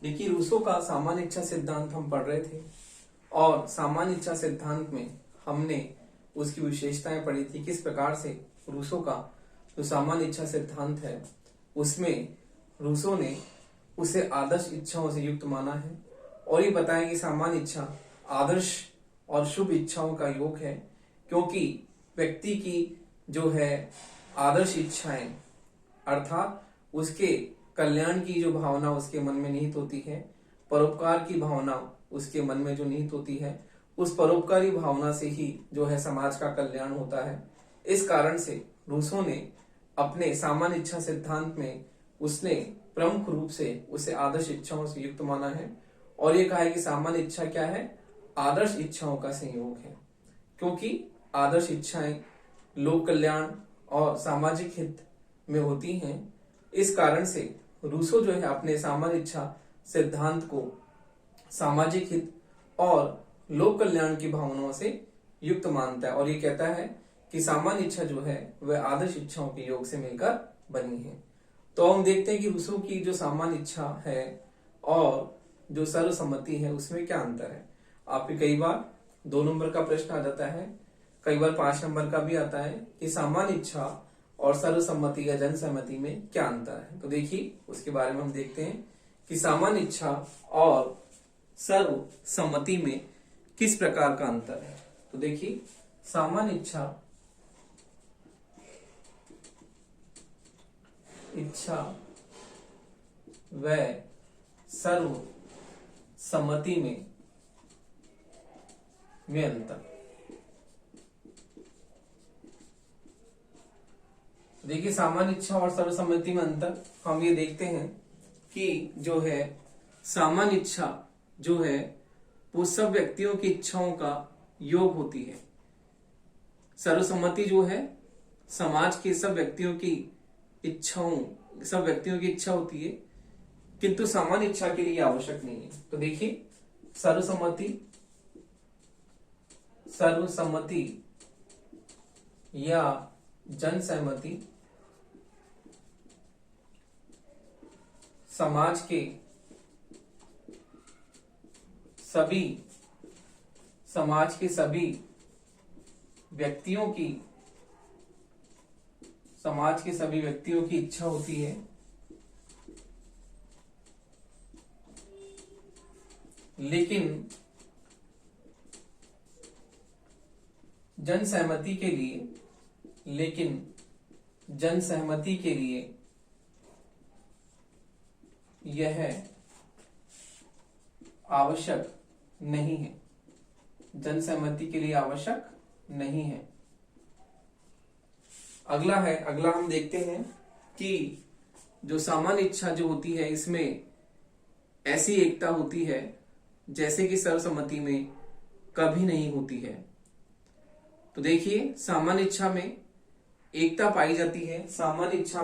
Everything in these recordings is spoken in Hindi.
देखिए, रूसो का सामान्य इच्छा सिद्धांत हम पढ़ रहे थे और सामान्य इच्छा सिद्धांत में हमने उसकी विशेषताएं पढ़ी थी। किस प्रकार से रूसो का जो सामान्य इच्छा सिद्धांत है उसमें रूसो ने उसे आदर्श इच्छाओं से युक्त माना है और ये बताया कि सामान्य इच्छा आदर्श और शुभ इच्छाओं का योग है, क्योंकि व्यक्ति की जो है आदर्श इच्छाएं अर्थात उसके कल्याण की जो भावना उसके मन में निहित होती है, परोपकार की भावना उसके मन में जो निहित होती है, उस परोपकारी भावना से ही जो है समाज का कल्याण होता है। इस कारण से रूसो ने अपने सामान्य इच्छा सिद्धांत में उसने प्रमुख रूप से उसे आदर्श इच्छाओं से युक्त माना है और ये कहा है कि सामान्य इच्छा क्या है, आदर्श इच्छाओं का संयोग है, क्योंकि आदर्श इच्छाएं लोक कल्याण और सामाजिक हित में होती हैं। इस कारण से रूसो जो है अपने सामान्य इच्छा सिद्धांत को सामाजिक हित और लोक कल्याण की भावनाओं से युक्त मानता है और ये कहता है कि सामान्य इच्छा जो है वह आदर्श इच्छाओं के योग से मिलकर बनी है। तो हम देखते हैं कि रूसो की जो सामान्य इच्छा है और जो सर्वसम्मति है उसमें क्या अंतर है। आपके कई बार 2 नंबर का प्रश्न आ जाता है, कई बार 5 नंबर का भी आता है कि सामान्य इच्छा और सर्वसम्मति या जनसम्मति में क्या अंतर है। तो देखिए उसके बारे में हम देखते हैं कि सामान्य इच्छा और सर्वसम्मति में किस प्रकार का अंतर है। तो देखिए, सामान्य इच्छा व सर्वसम्मति में अंतर। देखिए, सामान्य इच्छा और सर्वसम्मति में अंतर हम ये देखते हैं कि जो है सामान्य इच्छा जो है वो सब व्यक्तियों की इच्छाओं का योग होती है। सर्वसम्मति जो है समाज के सब व्यक्तियों की इच्छा होती है, किंतु सामान्य इच्छा के लिए आवश्यक नहीं है। तो देखिए, सर्वसम्मति या जनसहमति समाज के सभी व्यक्तियों की इच्छा होती है, लेकिन जनसहमति के लिए यह आवश्यक नहीं है। जनसहमति के लिए आवश्यक नहीं है। अगला हम देखते हैं कि जो सामान्य इच्छा जो होती है इसमें ऐसी एकता होती है जैसे कि सर्वसम्मति में कभी नहीं होती है। तो देखिए, सामान्य इच्छा में एकता पाई जाती है। सामान्य इच्छा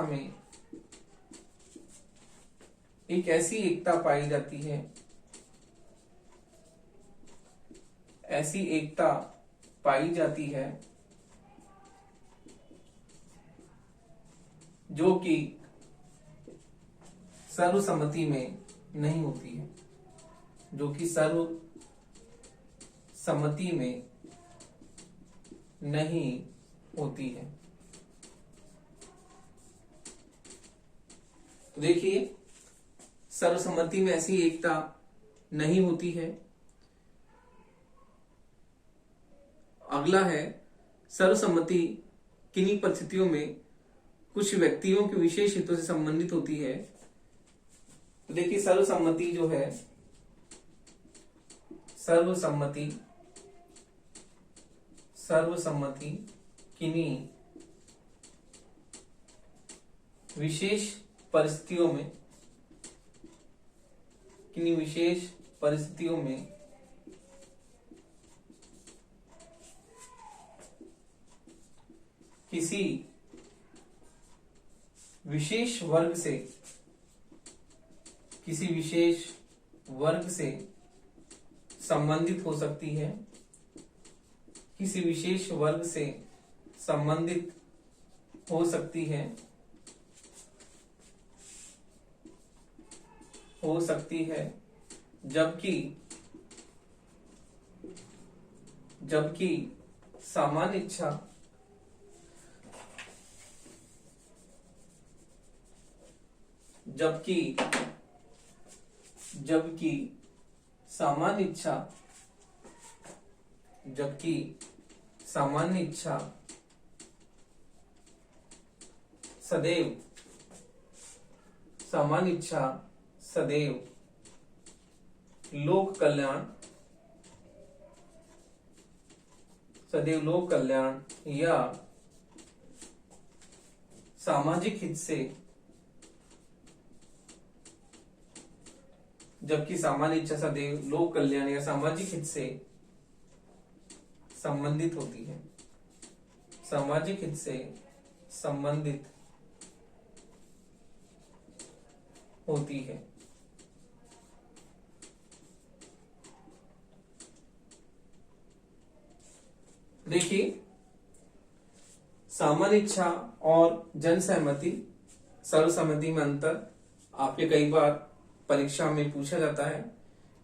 में एक ऐसी एकता पाई जाती है जो कि सर्वसम्मति में नहीं होती है, तो देखिए, सर्वसम्मति में ऐसी एकता नहीं होती है। अगला है, सर्वसम्मति किन्हीं परिस्थितियों में कुछ व्यक्तियों के विशेष हितों से संबंधित होती है। तो देखिए, सर्वसम्मति जो है सर्वसम्मति किन्हीं विशेष परिस्थितियों में किसी विशेष वर्ग से संबंधित हो सकती है, किसी विशेष वर्ग से संबंधित हो सकती है, जबकि सामान्य इच्छा सदैव लोक कल्याण या सामाजिक हित से, जबकि सामान्य इच्छा सदैव लोक कल्याण या सामाजिक हित से संबंधित होती है, सामाजिक हित से संबंधित होती है। देखिए, सामान्य इच्छा और जन सहमति, सर्वसम्मति में अंतर आपके कई बार परीक्षा में पूछा जाता है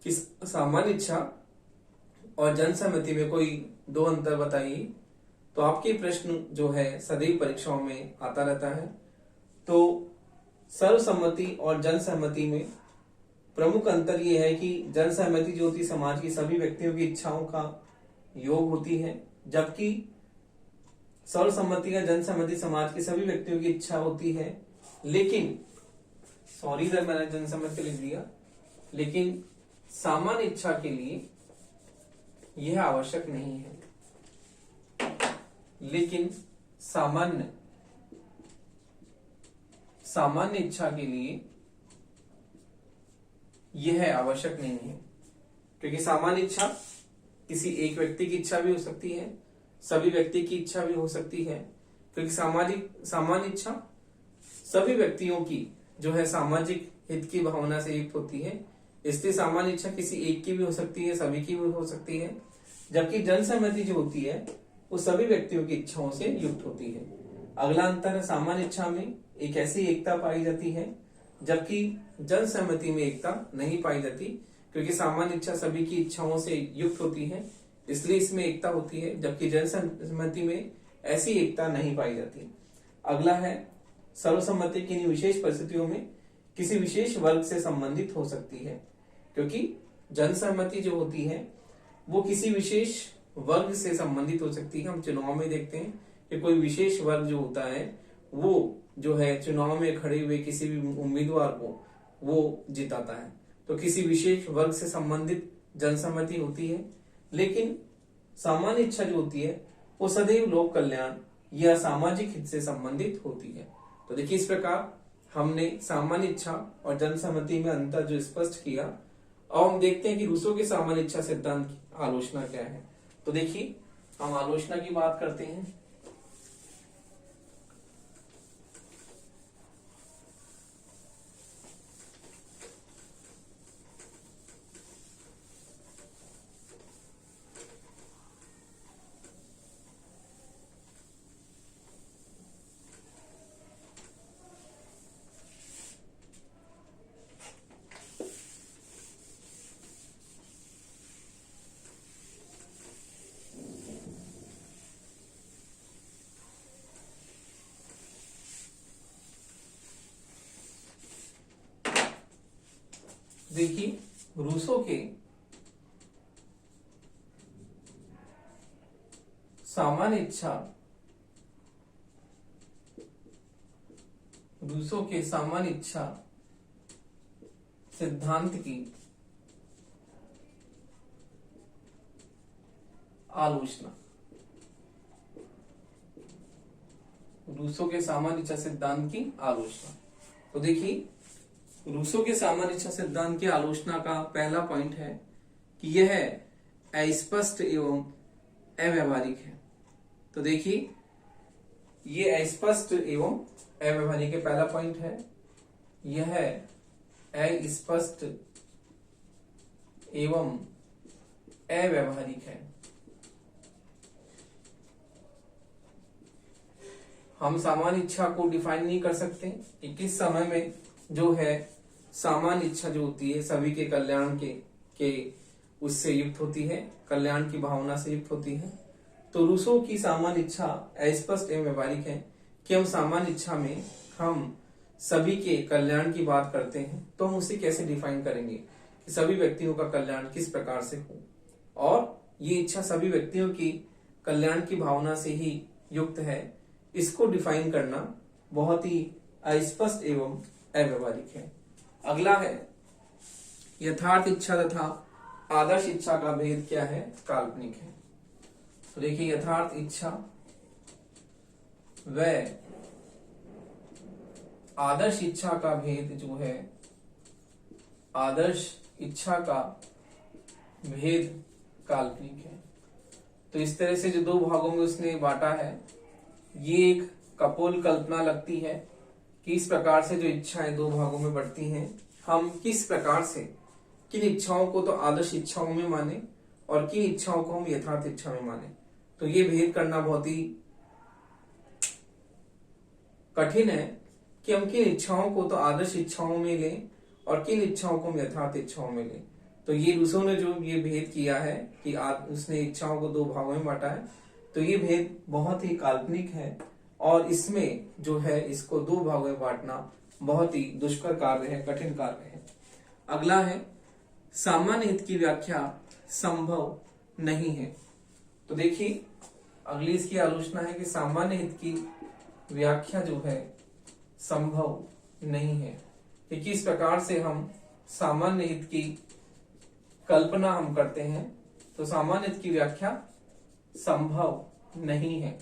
कि सामान्य इच्छा और जन सहमति में कोई दो अंतर बताइए। तो आपके प्रश्न जो है सदैव परीक्षाओं में आता रहता है। तो सर्वसम्मति और जन सहमति में प्रमुख अंतर यह है कि जन सहमति जो होती है समाज की सभी व्यक्तियों की इच्छाओं का योग होती है, जबकि सर्वसम्मति या जन सहमति समाज की सभी व्यक्तियों की इच्छा होती है, लेकिन इधर मैंने जन सहमति लिख दिया, लेकिन सामान्य इच्छा के लिए यह आवश्यक नहीं है। लेकिन सामान्य इच्छा के लिए यह आवश्यक नहीं है, क्योंकि सामान्य इच्छा किसी एक व्यक्ति की इच्छा भी हो सकती है, सभी व्यक्ति की इच्छा भी हो सकती है, क्योंकि सामान्य इच्छा सभी व्यक्तियों की जो है सामाजिक हित की भावना से युक्त होती है, इसलिए सामान्य इच्छा किसी एक की भी हो सकती है, सभी की भी हो सकती है। जबकि जन सहमति जो होती है वो सभी व्यक्तियों की इच्छाओं से युक्त होती है। अगला अंतर है, सामान्य इच्छा में एक ऐसी एकता पाई जाती है, जबकि जन सहमति में एकता नहीं पाई जाती, क्योंकि सामान्य इच्छा सभी की इच्छाओं से युक्त होती है, इसलिए इसमें एकता होती है, जबकि जन सहमति में ऐसी एकता नहीं पाई जाती। अगला है, सर्वसम्मति किन्हीं विशेष परिस्थितियों में किसी विशेष वर्ग से संबंधित हो सकती है, क्योंकि जन सहमति जो होती है वो किसी विशेष वर्ग से संबंधित हो सकती है। हम चुनाव में देखते हैं कि कोई विशेष वर्ग जो होता है वो जो है चुनाव में खड़े हुए किसी भी उम्मीदवार को वो जिताता है, तो किसी विशेष वर्ग से संबंधित जनसम्मति होती है। लेकिन सामान्य इच्छा जो होती है वो सदैव लोक कल्याण या सामाजिक हित से संबंधित होती है। तो देखिए, इस प्रकार हमने सामान्य इच्छा और जनसम्मति में अंतर जो स्पष्ट किया। अब हम देखते हैं कि रूसो के सामान्य इच्छा सिद्धांत की आलोचना क्या है। तो देखिए, हम आलोचना की बात करते हैं। देखिए, रूसो के सामान्य इच्छा सिद्धांत की आलोचना। रूसो के सामान्य इच्छा सिद्धांत की आलोचना। तो देखिए, रूसो के सामान्य इच्छा सिद्धांत की आलोचना का पहला पॉइंट है कि यह अस्पष्ट एवं अव्यावहारिक है। तो देखिए, ये अस्पष्ट एवं अव्यावहारिक है, पहला पॉइंट है, यह अस्पष्ट एवं अव्यावहारिक है। हम सामान्य इच्छा को डिफाइन नहीं कर सकते कि किस समय में जो है सामान्य इच्छा जो होती है सभी के कल्याण के उससे युक्त होती है, कल्याण की भावना से युक्त होती है। तो रूसो की सामान्य इच्छा अस्पष्ट एवं व्यवहारिक है कि हम सामान्य इच्छा में हम सभी के कल्याण की बात करते हैं, तो हम उसे कैसे डिफाइन करेंगे कि सभी व्यक्तियों का कल्याण किस प्रकार से हो, और ये इच्छा सभी व्यक्तियों की कल्याण की भावना से ही युक्त है, इसको डिफाइन करना बहुत ही अस्पष्ट एवं अव्यवहारिक है। अगला है यथार्थ इच्छा तथा आदर्श इच्छा का भेद क्या है, काल्पनिक है। तो देखिए यथार्थ इच्छा व आदर्श इच्छा का भेद जो है, आदर्श इच्छा का भेद काल्पनिक है। तो इस तरह से जो दो भागों में उसने बांटा है, ये एक कपोल कल्पना लगती है कि इस प्रकार से जो इच्छाएं दो भागों में बढ़ती हैं, हम किस प्रकार से किन इच्छाओं को तो आदर्श इच्छाओं में माने और किन इच्छाओं को हम यथार्थ इच्छा में माने। तो ये भेद करना बहुत ही कठिन है कि हम किन इच्छाओं को तो आदर्श इच्छाओं में लें और किन इच्छाओं को हम यथार्थ इच्छाओं में लें। तो ये रूसो ने जो ये भेद किया है कि उसने इच्छाओं को दो भागों में बांटा है, तो ये भेद बहुत ही काल्पनिक है और इसमें जो है इसको दो भागों में बांटना बहुत ही दुष्कर कार्य है, कठिन कार्य है। अगला है सामान्य हित की व्याख्या संभव नहीं है। तो देखिए अगली इसकी आलोचना है कि सामान्य हित की व्याख्या जो है संभव नहीं है, कि किस प्रकार से हम सामान्य हित की कल्पना हम करते हैं। तो सामान्य हित की व्याख्या संभव नहीं है।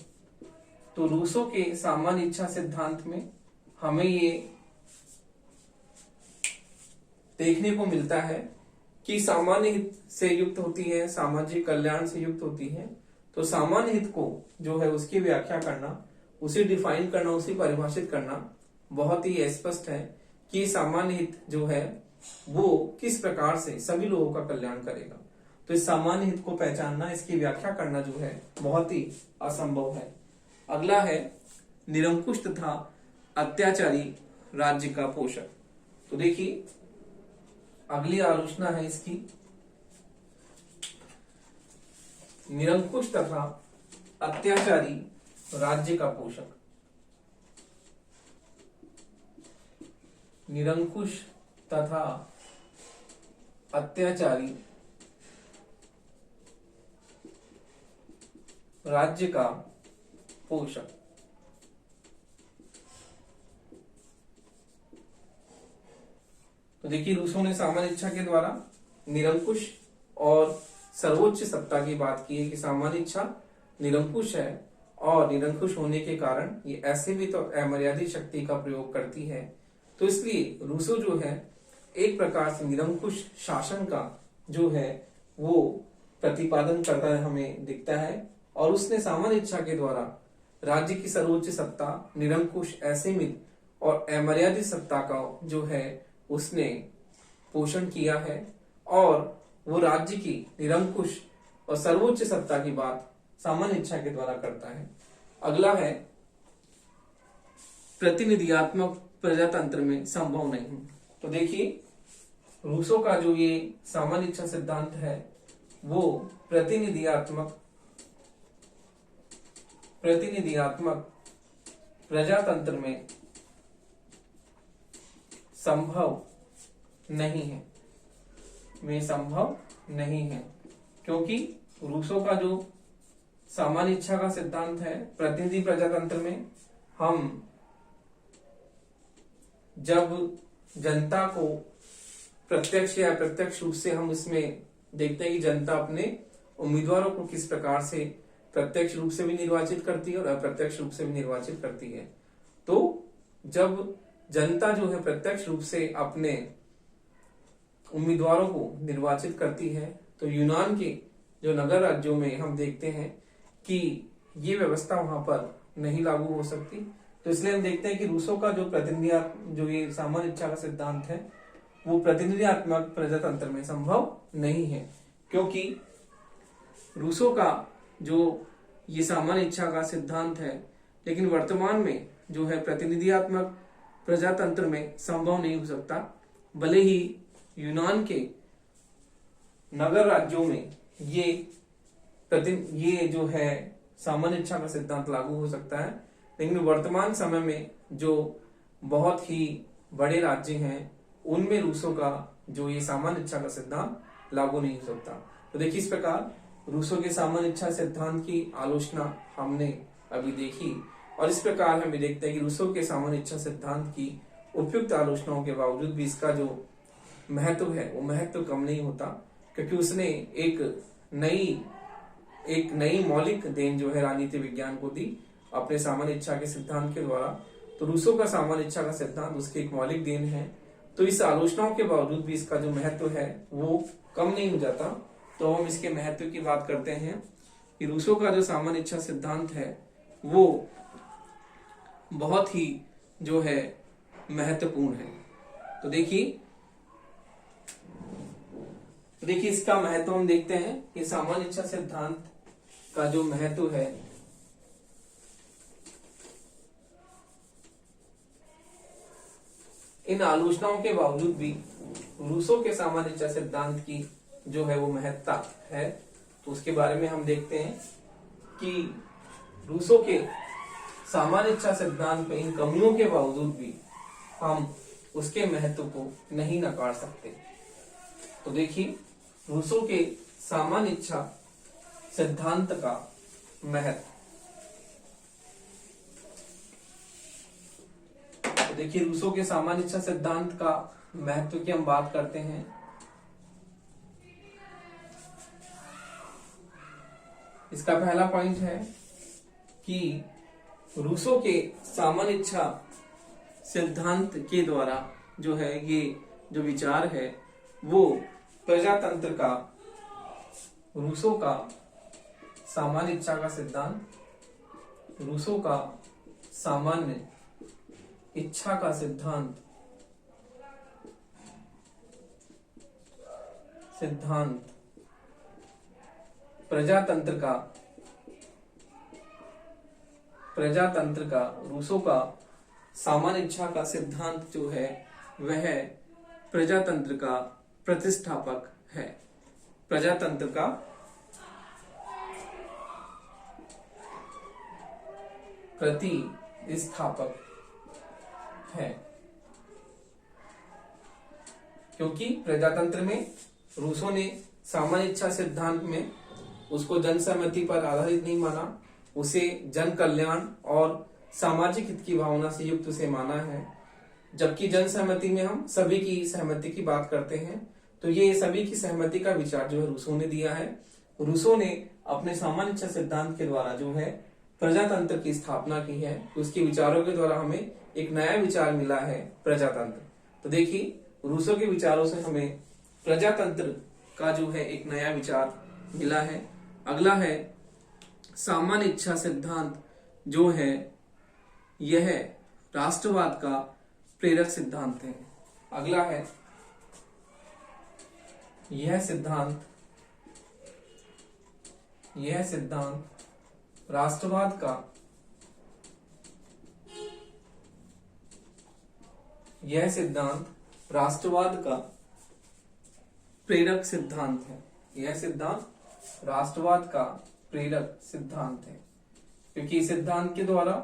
तो रूसो के सामान्य इच्छा सिद्धांत में हमें ये देखने को मिलता है कि सामान्य हित से युक्त होती है, सामाजिक कल्याण से युक्त होती है। तो सामान्य हित को जो है उसकी व्याख्या करना, उसे डिफाइन करना, उसे परिभाषित करना बहुत ही स्पष्ट है कि सामान्य हित जो है वो किस प्रकार से सभी लोगों का कल्याण करेगा। तो इस सामान्य हित को पहचानना, इसकी व्याख्या करना जो है बहुत ही असंभव है। अगला है निरंकुश तथा अत्याचारी राज्य का पोषक। तो देखिए अगली आलोचना है इसकी, निरंकुश तथा अत्याचारी राज्य का पोषक। निरंकुश तथा अत्याचारी राज्य का पोषक। तो देखिए रूसो ने सामान्य इच्छा के द्वारा निरंकुश और सर्वोच्च सत्ता की बात की है कि सामान्य इच्छा निरंकुश है और निरंकुश होने के कारण ये ऐसे भी तो अमर्यादित शक्ति का प्रयोग करती है। तो इसलिए रूसो जो है एक प्रकार से निरंकुश शासन का जो है वो प्रतिपादन करता है, हमें दिखता है। और उसने सामान्य इच्छा के द्वारा राज्य की सर्वोच्च सत्ता, निरंकुश, असीमित और अमर्यादित सत्ता का जो है उसने पोषण किया है और वो राज्य की निरंकुश और सर्वोच्च सत्ता की बात सामान्य इच्छा के द्वारा करता है। अगला है प्रतिनिधियात्मक प्रजातंत्र में संभव नहीं। तो देखिए रूसो का जो ये सामान्य इच्छा सिद्धांत है वो प्रतिनिधियात्मक प्रजातंत्र में संभव नहीं है, क्योंकि रूसो का जो सामान्य इच्छा का सिद्धांत है, प्रतिनिधि प्रजातंत्र में हम जब जनता को प्रत्यक्ष या अप्रत्यक्ष रूप से हम इसमें देखते हैं कि जनता अपने उम्मीदवारों को किस प्रकार से प्रत्यक्ष रूप से भी निर्वाचित करती है और अप्रत्यक्ष रूप से भी निर्वाचित करती है। तो जब जनता जो है प्रत्यक्ष रूप से अपने उम्मीदवारों को निर्वाचित करती है, तो यूनान के जो नगर राज्यों में हम देखते हैं कि ये व्यवस्था वहां पर नहीं लागू हो सकती। तो इसलिए हम देखते हैं कि रूसो का जो ये सामान्य इच्छा का सिद्धांत है वो प्रतिनिधियात्मक प्रजातंत्र में संभव नहीं है, क्योंकि रूसो का जो ये सामान्य इच्छा का सिद्धांत है लेकिन वर्तमान में जो है प्रतिनिधियात्मक प्रजातंत्र में संभव नहीं हो सकता। भले ही यूनान के नगर राज्यों में ये जो है सामान्य इच्छा का सिद्धांत लागू हो सकता है, लेकिन वर्तमान समय में जो बहुत ही बड़े राज्य हैं उनमें रूसों का जो ये सामान्य इच्छा का सिद्धांत लागू नहीं हो सकता। तो देखिए, इस प्रकार रूसों के सामान्य इच्छा सिद्धांत की आलोचना हमने अभी देखी, और इस प्रकार हम देखते हैं कि रूसों के सामान्य इच्छा सिद्धांत की उपयुक्त आलोचनाओं के बावजूद भी इसका जो महत्व है वो महत्व कम नहीं होता, क्योंकि उसने एक नई मौलिक देन जो है राजनीति विज्ञान को दी अपने सामान्य इच्छा के सिद्धांत के द्वारा। तो रूसों का सामान्य इच्छा का सिद्धांत उसकी एक मौलिक देन है। तो इस आलोचनाओं के बावजूद भी इसका जो महत्व है वो कम नहीं हो जाता। तो हम इसके महत्व की बात करते हैं कि रूसों का जो सामान्य इच्छा सिद्धांत है वो बहुत ही जो है महत्वपूर्ण है। तो देखिए इसका महत्व हम देखते हैं कि सामान्य इच्छा सिद्धांत का जो महत्व है इन आलोचनाओं के बावजूद भी रूसों के सामान्य इच्छा सिद्धांत की जो है वो महत्ता है। तो उसके बारे में हम देखते हैं कि रूसों के सामान्य इच्छा सिद्धांत में इन कमियों के बावजूद भी हम उसके महत्व को नहीं नकार सकते। तो देखिए, रूसों के सामान्य इच्छा सिद्धांत का महत्व। तो देखिए, रूसों के सामान्य इच्छा सिद्धांत का महत्व की हम बात करते हैं। इसका पहला पॉइंट है कि रूसों के सामान्य इच्छा सिद्धांत के द्वारा जो है ये जो विचार है वो प्रजातंत्र का, रूसों का सामान्य इच्छा का सिद्धांत, रूसों का सामान्य इच्छा का सिद्धांत प्रजातंत्र का रूसों का सामान्य इच्छा का सिद्धांत जो है वह प्रजातंत्र का प्रतिष्ठापक है। प्रजातंत्र का प्रतिष्ठापक है, क्योंकि प्रजातंत्र में रूसों ने सामान्य इच्छा सिद्धांत में उसको जनसहमति पर आधारित नहीं माना, उसे जन कल्याण और सामाजिक हित की भावना से युक्त उसे माना है। जबकि जनसहमति में हम सभी की सहमति की बात करते हैं। तो ये सभी की सहमति का विचार जो है रूसों ने दिया है। रूसों ने अपने सामान्य इच्छा सिद्धांत के द्वारा जो है प्रजातंत्र की स्थापना की है। उसके विचारों के द्वारा हमें एक नया विचार मिला है, प्रजातंत्र। तो देखिए, रूसों के विचारों से हमें प्रजातंत्र का जो है एक नया विचार मिला है। अगला है सामान्य इच्छा सिद्धांत जो है यह राष्ट्रवाद का प्रेरक सिद्धांत है। अगला है यह सिद्धांत राष्ट्रवाद का प्रेरक सिद्धांत है। यह सिद्धांत राष्ट्रवाद का प्रेरक सिद्धांत है, क्योंकि इस सिद्धांत के द्वारा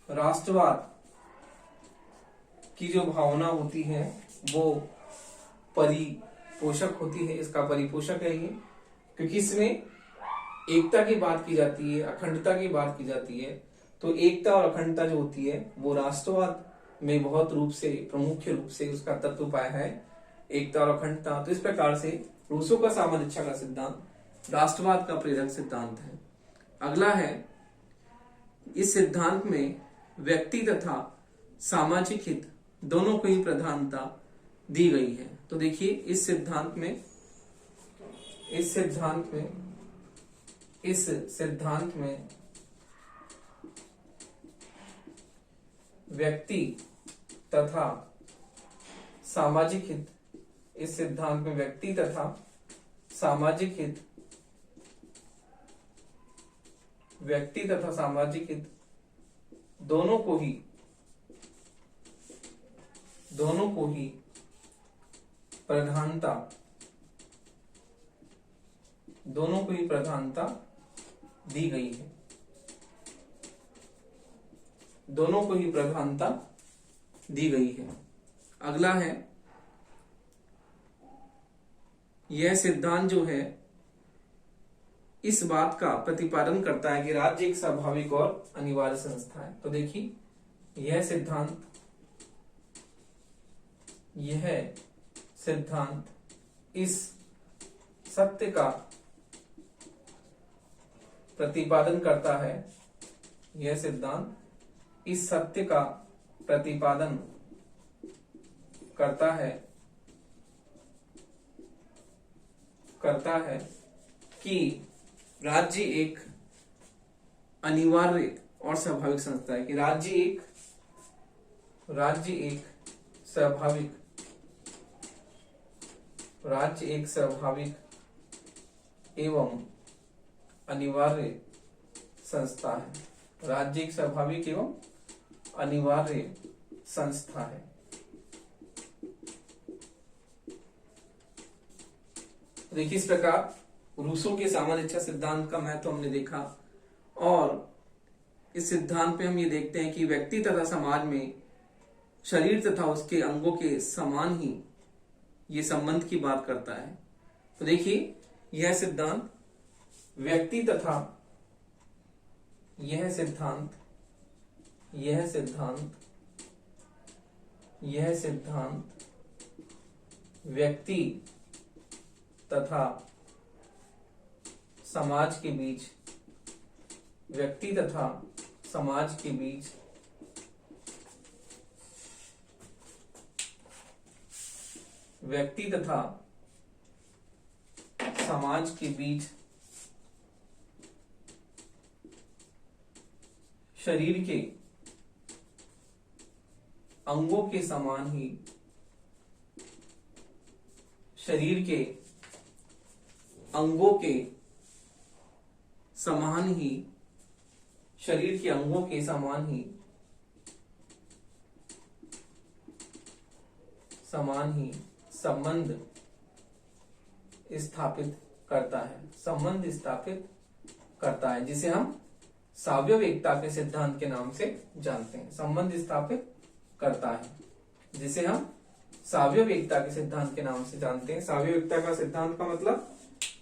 राष्ट्रवाद की जो भावना होती है वो परिपोषक होती है। इसका परिपोषक है ये, क्योंकि इसमें एकता की बात की जाती है, अखंडता की बात की जाती है। तो एकता और अखंडता जो होती है वो राष्ट्रवाद में बहुत प्रमुख रूप से उसका तत्व पाया है, एकता और अखंडता। तो इस प्रकार से रूसों का सामान्य इच्छा का सिद्धांत राष्ट्रवाद का प्रेरक सिद्धांत है। अगला है, इस सिद्धांत में व्यक्ति तथा सामाजिक हित दोनों को ही प्रधानता दी गई है। तो देखिए, इस सिद्धांत में व्यक्ति तथा सामाजिक हित, इस सिद्धांत में व्यक्ति तथा सामाजिक हित व्यक्ति तथा सामाजिक हित दोनों को ही प्रधानता दी गई है। दोनों को ही प्रधानता दी गई है। अगला है, यह सिद्धांत जो है इस बात का प्रतिपादन करता है कि राज्य एक स्वाभाविक और अनिवार्य संस्था है। तो देखिए, यह सिद्धांत इस सत्य का प्रतिपादन करता है। यह सिद्धांत इस सत्य का प्रतिपादन करता है कि राज्य एक अनिवार्य और स्वाभाविक संस्था है, कि राज्य एक स्वाभाविक एवं अनिवार्य संस्था है। राज्य एक स्वाभाविक एवं अनिवार्य संस्था है। देखिए, इस प्रकार रूसो के सामान्य इच्छा सिद्धांत का महत्व हमने देखा, और इस सिद्धांत पे हम ये देखते हैं कि व्यक्ति तथा समाज में शरीर तथा उसके अंगों के समान ही ये संबंध की बात करता है। तो देखिए, यह सिद्धांत व्यक्ति तथा यह सिद्धांत व्यक्ति तथा समाज के बीच व्यक्ति तथा समाज के बीच शरीर के अंगों के समान ही शरीर के अंगों के समान ही संबंध स्थापित करता है, जिसे हम सावयव एकता के सिद्धांत के नाम से जानते हैं। संबंध स्थापित करता है, जिसे हम सावयव एकता के सिद्धांत के नाम से जानते हैं। सावयव एकता का सिद्धांत का मतलब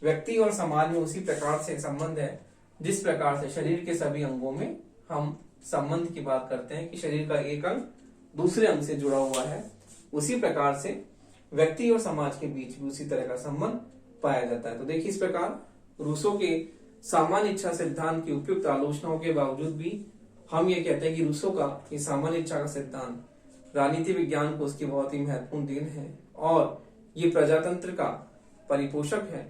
व्यक्ति और समाज में उसी प्रकार से संबंध है जिस प्रकार से शरीर के सभी अंगों में हम संबंध की बात करते हैं कि शरीर का एक अंग दूसरे अंग से जुड़ा हुआ है, उसी प्रकार से व्यक्ति और समाज के बीच भी उसी तरह का संबंध पाया जाता है। तो देखिए, इस प्रकार रूसो के सामान्य इच्छा सिद्धांत की उपयुक्त आलोचनाओं के बावजूद भी हम ये कहते हैं कि रूसो का ये सामान्य इच्छा का सिद्धांत राजनीति विज्ञान को उसकी बहुत ही महत्वपूर्ण देन है, और ये प्रजातंत्र का परिपोषक है।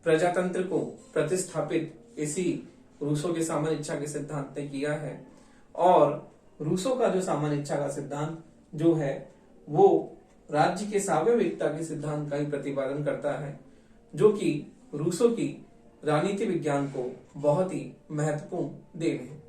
प्रजातंत्र को प्रतिस्थापित इसी रूसो के सामान्य इच्छा के सिद्धांत ने किया है, और रूसो का जो सामान्य इच्छा का सिद्धांत जो है वो राज्य के सावयव एकता के सिद्धांत का ही प्रतिपादन करता है, जो कि रूसो की राजनीति विज्ञान को बहुत ही महत्वपूर्ण देन है।